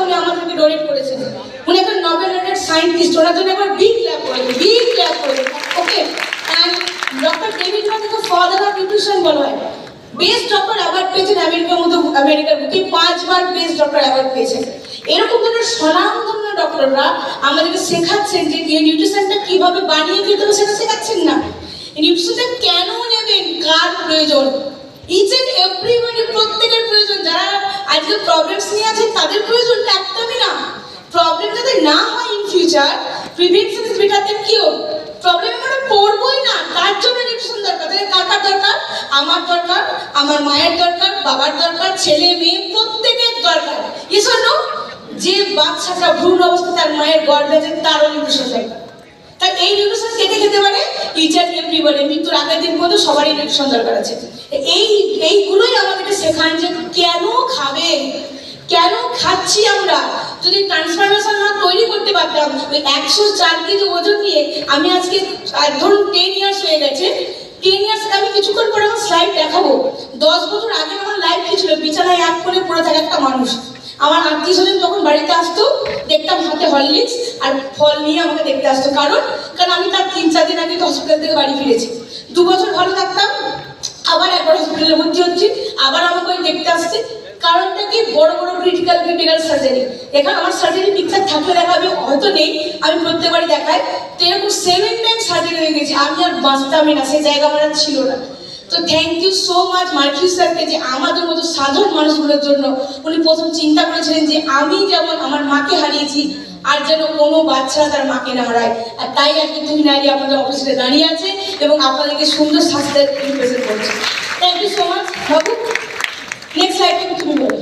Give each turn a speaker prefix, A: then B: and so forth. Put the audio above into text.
A: উনি আমাদেরকে ডোনেট করেছেন। উনি একটা নোবেল লরেট সায়েন্টিস্ট, ওনার জন্য একবার বিগ ক্ল্যাপ করে দিন, বিগ ক্ল্যাপ করে দিন। Okay, and doctor David McKay father of nutrition বলা হয়। বেস্ট ডক্টর অ্যাওয়ার্ড পেয়েছেন আমেরিকার মতো, আমেরিকার বুকে 5 বার বেস্ট ডক্টর অ্যাওয়ার্ড পেয়েছেন। এরকম ধরনের স্বনামধন্য ডক্টররা আমাদেরকে শেখাচ্ছেন যে নিউট্রিশনটা কিভাবে বানিয়ে খেতে হবে সেটা শেখাচ্ছেন না। নিউট্রিশনটা কেন নেবেন, কার প্রয়োজন, ইচ এন্ড এভরিবডি, প্রত্যেকের প্রয়োজন। যারা আজকে প্রবলেমস নিয়ে আছে তাদের প্রয়োজনটা একদমই না। প্রবলেম যাতে না হয় in future, prevention is better than cure. প্রবলেমে আমরা পড়বই না, তার জন্য নিউট্রিশন দরকার। তাহলে কার কার দরকার? আমার দরকার, আমার মায়ের দরকার, বাবার দরকার, ছেলে মেয়ে প্রত্যেকের দরকার। এজন্য যে বাচ্চাটা ভ্রূণ অবস্থা তার মায়ের গর্ভে আছে তারও নিউট্রিশন দরকার। তাই এই নিউট্রিশন কে খেতে পারে? Each and everybody. মৃত্যুর আগের দিন পর্যন্ত সবারই নিউট্রিশন দরকার আছে। এইগুলোই আমাদেরকে শেখান যে কেন খাবেন, কেন খাচ্ছি আমরা। যদি ট্রান্সফরমেশন না তৈরি করতে পারতাম, ওই 104 কেজি ওজন নিয়ে আমি আজকে ধরুন 10 ইয়ার্স হয়ে গেছে, 10 ইয়ার্স আমি কিছুক্ষণ পরে আমার স্লাইড দেখাবো। 10 বছর আগে আমার লাইফ কি ছিল? বিছানায় এক করে পড়ে থাকা একটা মানুষ। আমার আত্মীয় স্বজন যখন বাড়িতে আসতো দেখতাম হাতে হরলিক্স আর ফল নিয়ে আমাকে দেখতে আসতো। কারণ আমি তার 3-4 দিন আগে হসপিটাল থেকে বাড়ি ফিরেছি। 2 বছর ভালো থাকতাম, আবার একবার হসপিটালে ভর্তি হচ্ছি, আবার আমাকে ওই দেখতে আসছে। কারণটা কি? বড় বড় ক্রিটিক্যাল সার্জারি। এখানে আমার সার্জারি পিকচার থাকলে দেখাবে, হয়তো নেই, আমি প্রত্যেকবারই দেখাই। তো এরকম 7 টাইম সার্জারি হয়ে গেছে, আমি আর বাঁচতামই না, সেই জায়গা আমার ছিল না। তো থ্যাংক ইউ সো মাচ মার্কিউ স্যারকে, যে আমাদের মতো সাধারণ মানুষগুলোর জন্য উনি প্রথম চিন্তা করেছিলেন যে আমি যেমন আমার মাকে হারিয়েছি আর যেন কোনো বাচ্চারা তার মাকে না হারায়। আর তাই আজকে তুমি নারী আপনাদের অফিসে দাঁড়িয়ে আছে এবং আপনাদেরকে সুন্দর স্বাস্থ্যের রিপ্রেজেন্ট করছে। Thank you so much. বাবু নেক্সট স্লাইডে তুমি বলো।